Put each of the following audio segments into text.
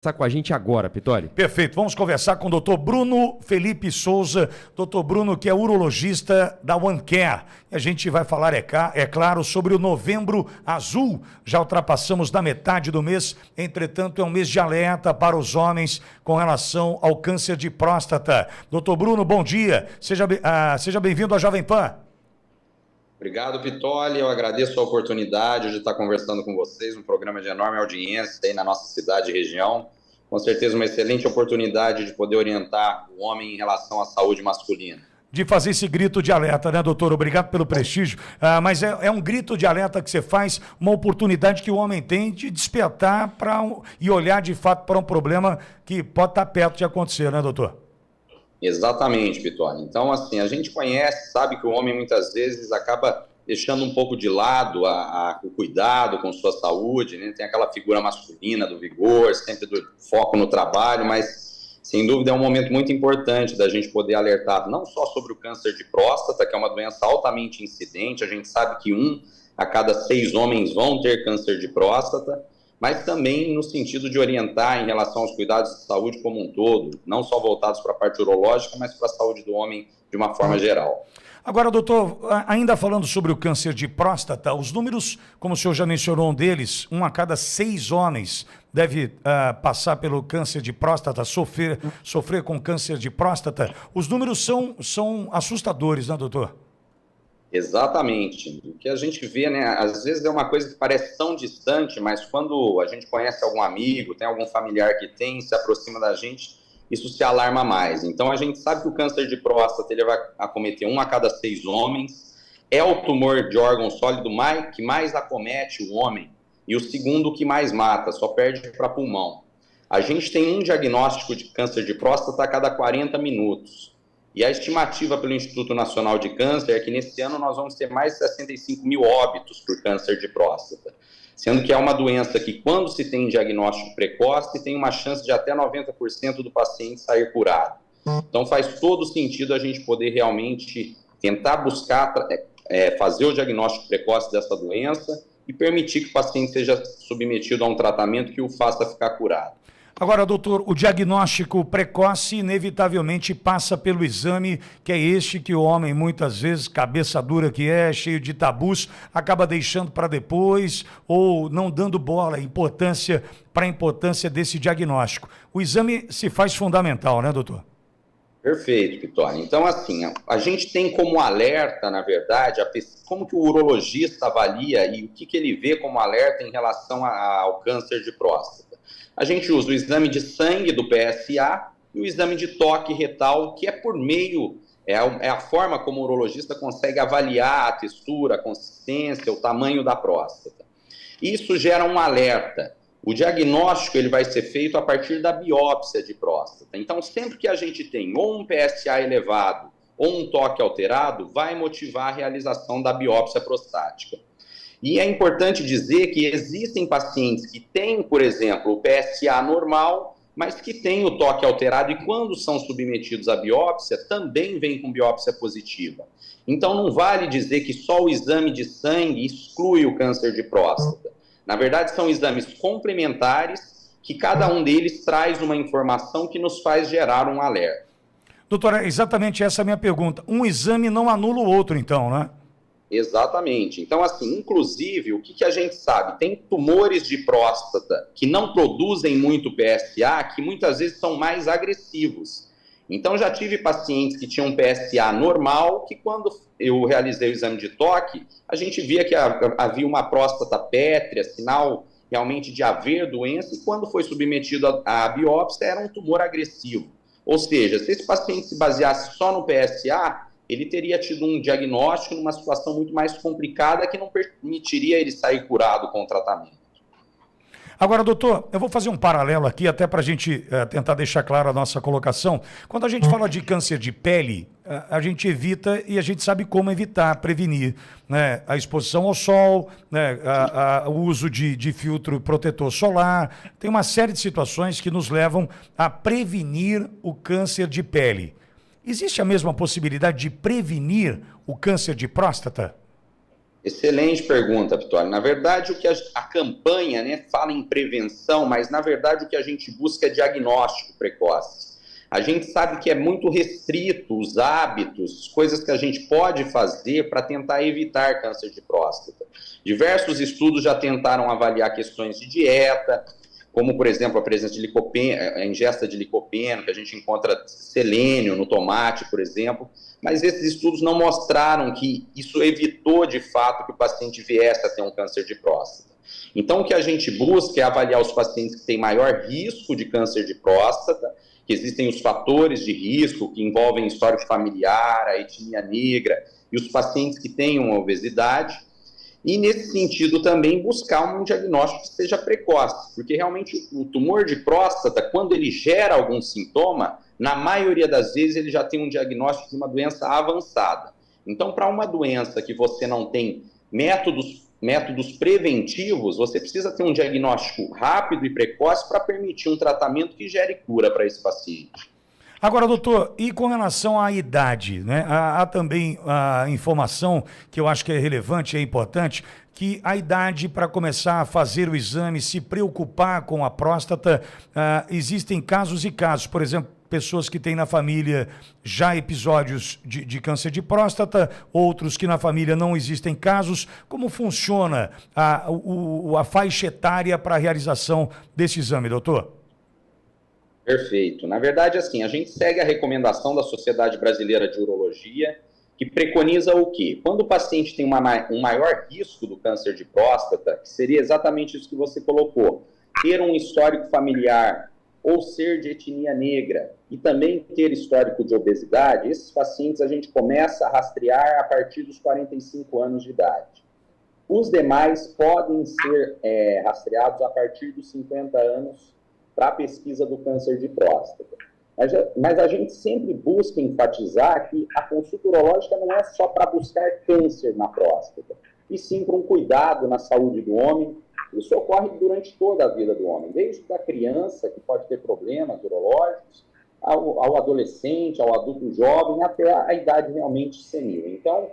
Está com a gente agora, Pitoli. Perfeito, vamos conversar com o doutor Bruno Felipe Souza, doutor Bruno, que é urologista da OneCare. E a gente vai falar, é claro, sobre o Novembro Azul. Já ultrapassamos da metade do mês, entretanto é um mês de alerta para os homens com relação ao câncer de próstata. Doutor Bruno, bom dia, seja bem-vindo à Jovem Pan. Obrigado, Pitoli. Eu agradeço a oportunidade de estar conversando com vocês, um programa de enorme audiência aí na nossa cidade e região. Com certeza uma excelente oportunidade de poder orientar o homem em relação à saúde masculina. De fazer esse grito de alerta, né, doutor? Obrigado pelo prestígio. Mas é um grito de alerta que você faz, uma oportunidade que o homem tem de despertar e olhar de fato para um problema que pode estar perto de acontecer, né, doutor? Exatamente, Pitoli. Então, assim, a gente conhece, sabe que o homem muitas vezes acaba deixando um pouco de lado o cuidado com sua saúde, né? Tem aquela figura masculina do vigor, sempre do foco no trabalho, mas, sem dúvida, é um momento muito importante da gente poder alertar não só sobre o câncer de próstata, que é uma doença altamente incidente, a gente sabe que 1 a cada 6 homens vão ter câncer de próstata, mas também no sentido de orientar em relação aos cuidados de saúde como um todo, não só voltados para a parte urológica, mas para a saúde do homem de uma forma geral. Agora, doutor, ainda falando sobre o câncer de próstata, os números, como o senhor já mencionou um deles, 1 a cada 6 homens deve passar pelo câncer de próstata, sofrer com câncer de próstata. Os números são assustadores, né, doutor? Exatamente. O que a gente vê, né, às vezes é uma coisa que parece tão distante, mas quando a gente conhece algum amigo, tem algum familiar que tem, se aproxima da gente, isso se alarma mais. Então a gente sabe que o câncer de próstata ele vai acometer 1 a cada 6 homens, é o tumor de órgão sólido que mais acomete o homem e o segundo que mais mata, só perde para pulmão. A gente tem um diagnóstico de câncer de próstata a cada 40 minutos. E a estimativa pelo Instituto Nacional de Câncer é que nesse ano nós vamos ter mais de 65 mil óbitos por câncer de próstata, sendo que é uma doença que, quando se tem diagnóstico precoce, tem uma chance de até 90% do paciente sair curado. Então faz todo sentido a gente poder realmente tentar buscar, fazer o diagnóstico precoce dessa doença e permitir que o paciente seja submetido a um tratamento que o faça ficar curado. Agora, doutor, o diagnóstico precoce inevitavelmente passa pelo exame, que é este que o homem, muitas vezes, cabeça dura que é, cheio de tabus, acaba deixando para depois ou não dando bola, para a importância desse diagnóstico. O exame se faz fundamental, né, doutor? Perfeito, Pitoli. Então, assim, a gente tem como alerta, na verdade, como que o urologista avalia e o que ele vê como alerta em relação ao câncer de próstata. A gente usa o exame de sangue do PSA e o exame de toque retal, que é por meio, é a forma como o urologista consegue avaliar a textura, a consistência, o tamanho da próstata. Isso gera um alerta. O diagnóstico ele vai ser feito a partir da biópsia de próstata. Então, sempre que a gente tem ou um PSA elevado ou um toque alterado, vai motivar a realização da biópsia prostática. E é importante dizer que existem pacientes que têm, por exemplo, o PSA normal, mas que têm o toque alterado e quando são submetidos à biópsia, também vem com biópsia positiva. Então não vale dizer que só o exame de sangue exclui o câncer de próstata. Na verdade, são exames complementares que cada um deles traz uma informação que nos faz gerar um alerta. Doutora, exatamente essa é a minha pergunta. Um exame não anula o outro, então, né? Exatamente. Então, assim, inclusive, o que a gente sabe? Tem tumores de próstata que não produzem muito PSA, que muitas vezes são mais agressivos. Então, já tive pacientes que tinham PSA normal, que quando eu realizei o exame de toque, a gente via que havia uma próstata pétrea, sinal realmente de haver doença, e quando foi submetido à biópsia, era um tumor agressivo. Ou seja, se esse paciente se baseasse só no PSA, ele teria tido um diagnóstico numa situação muito mais complicada que não permitiria ele sair curado com o tratamento. Agora, doutor, eu vou fazer um paralelo aqui, até para a gente tentar deixar clara a nossa colocação. Quando a gente fala de câncer de pele, a gente evita e a gente sabe como evitar, prevenir, né? A exposição ao sol, né? O uso de filtro protetor solar. Tem uma série de situações que nos levam a prevenir o câncer de pele. Existe a mesma possibilidade de prevenir o câncer de próstata? Excelente pergunta, Vitória. Na verdade, o que a campanha, né, fala em prevenção, mas na verdade o que a gente busca é diagnóstico precoce. A gente sabe que é muito restrito os hábitos, coisas que a gente pode fazer para tentar evitar câncer de próstata. Diversos estudos já tentaram avaliar questões de dieta, como, por exemplo, a presença de licopeno, a ingesta de licopeno, que a gente encontra selênio no tomate, por exemplo, mas esses estudos não mostraram que isso evitou, de fato, que o paciente viesse a ter um câncer de próstata. Então, o que a gente busca é avaliar os pacientes que têm maior risco de câncer de próstata, que existem os fatores de risco que envolvem histórico familiar, a etnia negra e os pacientes que têm uma obesidade, e nesse sentido também buscar um diagnóstico que seja precoce, porque realmente o tumor de próstata, quando ele gera algum sintoma, na maioria das vezes ele já tem um diagnóstico de uma doença avançada. Então, para uma doença que você não tem métodos preventivos, você precisa ter um diagnóstico rápido e precoce para permitir um tratamento que gere cura para esse paciente. Agora, doutor, e com relação à idade, né? Há também a informação que eu acho que é relevante, é importante, que a idade para começar a fazer o exame, se preocupar com a próstata, existem casos e casos. Por exemplo, pessoas que têm na família já episódios de câncer de próstata, outros que na família não existem casos. Como funciona a faixa etária para a realização desse exame, doutor? Perfeito. Na verdade, assim, a gente segue a recomendação da Sociedade Brasileira de Urologia, que preconiza o quê? Quando o paciente tem um maior risco do câncer de próstata, que seria exatamente isso que você colocou, ter um histórico familiar ou ser de etnia negra e também ter histórico de obesidade, esses pacientes a gente começa a rastrear a partir dos 45 anos de idade. Os demais podem ser rastreados a partir dos 50 anos para a pesquisa do câncer de próstata. Mas a gente sempre busca enfatizar que a consulta urológica não é só para buscar câncer na próstata, e sim para um cuidado na saúde do homem. Isso ocorre durante toda a vida do homem, desde a criança, que pode ter problemas urológicos, ao adolescente, ao adulto jovem, até a idade realmente senil. Então,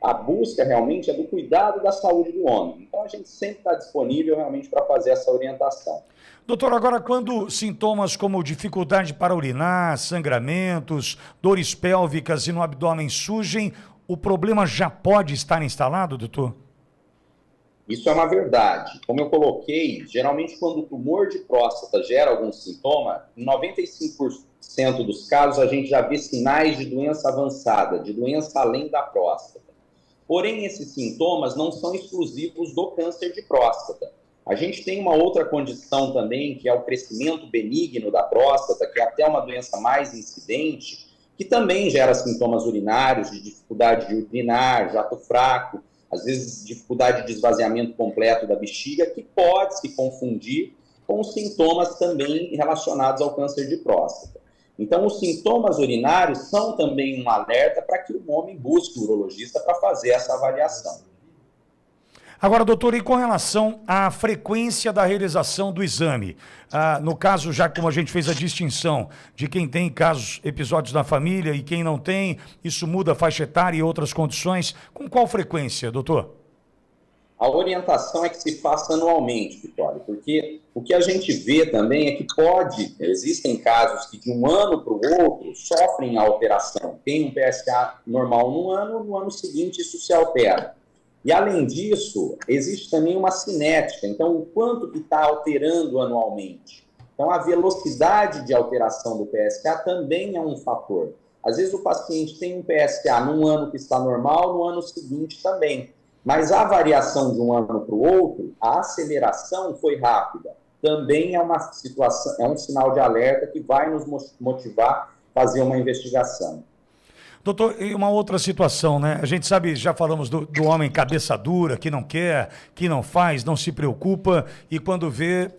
a busca realmente é do cuidado da saúde do homem. Então, a gente sempre está disponível realmente para fazer essa orientação. Doutor, agora quando sintomas como dificuldade para urinar, sangramentos, dores pélvicas e no abdômen surgem, o problema já pode estar instalado, doutor? Isso é uma verdade. Como eu coloquei, geralmente quando o tumor de próstata gera algum sintoma, em 95% dos casos a gente já vê sinais de doença avançada, de doença além da próstata. Porém, esses sintomas não são exclusivos do câncer de próstata. A gente tem uma outra condição também, que é o crescimento benigno da próstata, que é até uma doença mais incidente, que também gera sintomas urinários, de dificuldade de urinar, jato fraco, às vezes dificuldade de esvaziamento completo da bexiga, que pode se confundir com os sintomas também relacionados ao câncer de próstata. Então, os sintomas urinários são também um alerta para que o homem busque o urologista para fazer essa avaliação. Agora, doutor, e com relação à frequência da realização do exame? No caso, já como a gente fez a distinção de quem tem episódios na família e quem não tem, isso muda a faixa etária e outras condições. Com qual frequência, doutor? A orientação é que se faça anualmente, Vitória, porque o que a gente vê também é que existem casos que de um ano para o outro sofrem a alteração. Tem um PSA normal no ano seguinte isso se altera. E, além disso, existe também uma cinética. Então, o quanto que está alterando anualmente. Então, a velocidade de alteração do PSA também é um fator. Às vezes, o paciente tem um PSA num ano que está normal, no ano seguinte também. Mas a variação de um ano para o outro, a aceleração foi rápida. Também é uma situação, é um sinal de alerta que vai nos motivar a fazer uma investigação. Doutor, e uma outra situação, né? A gente sabe, já falamos do homem cabeça dura, que não quer, que não faz, não se preocupa e quando vê,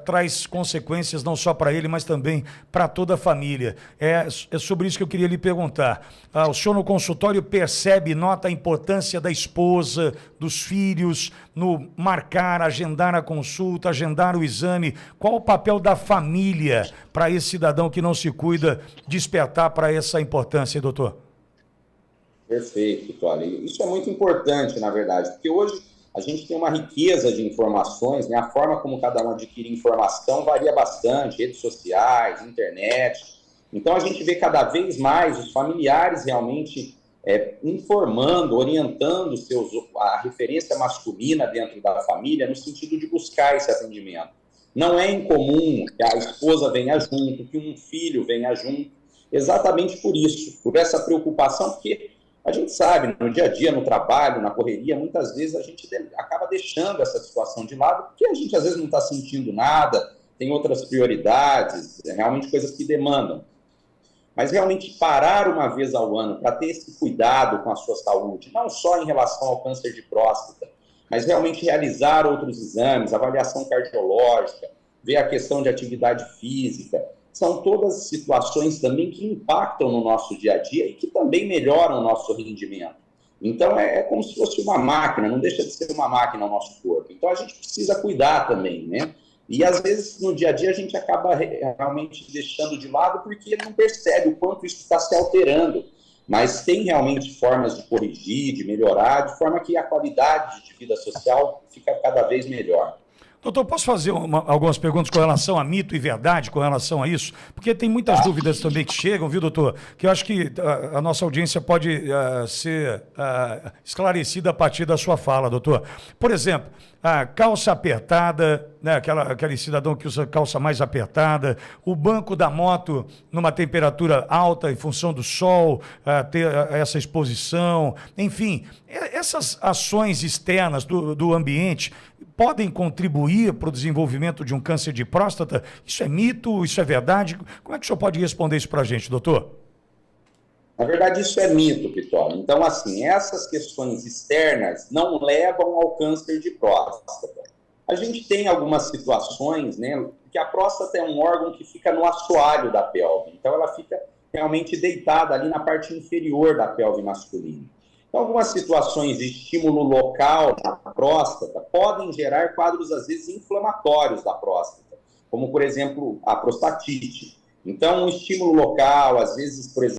traz consequências não só para ele, mas também para toda a família. É sobre isso que eu queria lhe perguntar. O senhor no consultório percebe, nota a importância da esposa, dos filhos, no marcar, agendar a consulta, agendar o exame? Qual o papel da família para esse cidadão que não se cuida despertar para essa importância, doutor? Perfeito, Vitória. Isso é muito importante, na verdade, porque hoje a gente tem uma riqueza de informações, né? A forma como cada um adquire informação varia bastante, redes sociais, internet. Então a gente vê cada vez mais os familiares realmente informando, orientando a referência masculina dentro da família no sentido de buscar esse atendimento. Não é incomum que a esposa venha junto, que um filho venha junto, exatamente por isso, por essa preocupação, porque a gente sabe, no dia a dia, no trabalho, na correria, muitas vezes a gente acaba deixando essa situação de lado, porque a gente às vezes não está sentindo nada, tem outras prioridades, realmente coisas que demandam. Mas realmente parar uma vez ao ano para ter esse cuidado com a sua saúde, não só em relação ao câncer de próstata, mas realmente realizar outros exames, avaliação cardiológica, ver a questão de atividade física, são todas situações também que impactam no nosso dia a dia e que também melhoram o nosso rendimento. Então, é como se fosse uma máquina, não deixa de ser uma máquina o nosso corpo. Então, a gente precisa cuidar também, né? E, às vezes, no dia a dia, a gente acaba realmente deixando de lado porque não percebe o quanto isso está se alterando. Mas tem realmente formas de corrigir, de melhorar, de forma que a qualidade de vida social fica cada vez melhor. Doutor, posso fazer algumas perguntas com relação a mito e verdade, com relação a isso? Porque tem muitas dúvidas também que chegam, viu, doutor? Que eu acho que a nossa audiência pode ser esclarecida a partir da sua fala, doutor. Por exemplo, a calça apertada, né, aquele cidadão que usa calça mais apertada, o banco da moto numa temperatura alta em função do sol, ter essa exposição, enfim, essas ações externas do ambiente podem contribuir para o desenvolvimento de um câncer de próstata? Isso é mito? Isso é verdade? Como é que o senhor pode responder isso para a gente, doutor? Na verdade, isso é mito, Vitória. Então, assim, essas questões externas não levam ao câncer de próstata. A gente tem algumas situações, né, que a próstata é um órgão que fica no assoalho da pelve. Então, ela fica realmente deitada ali na parte inferior da pelve masculina. Então, algumas situações de estímulo local na próstata podem gerar quadros, às vezes, inflamatórios da próstata, como, por exemplo, a prostatite. Então, um estímulo local, às vezes, por exemplo,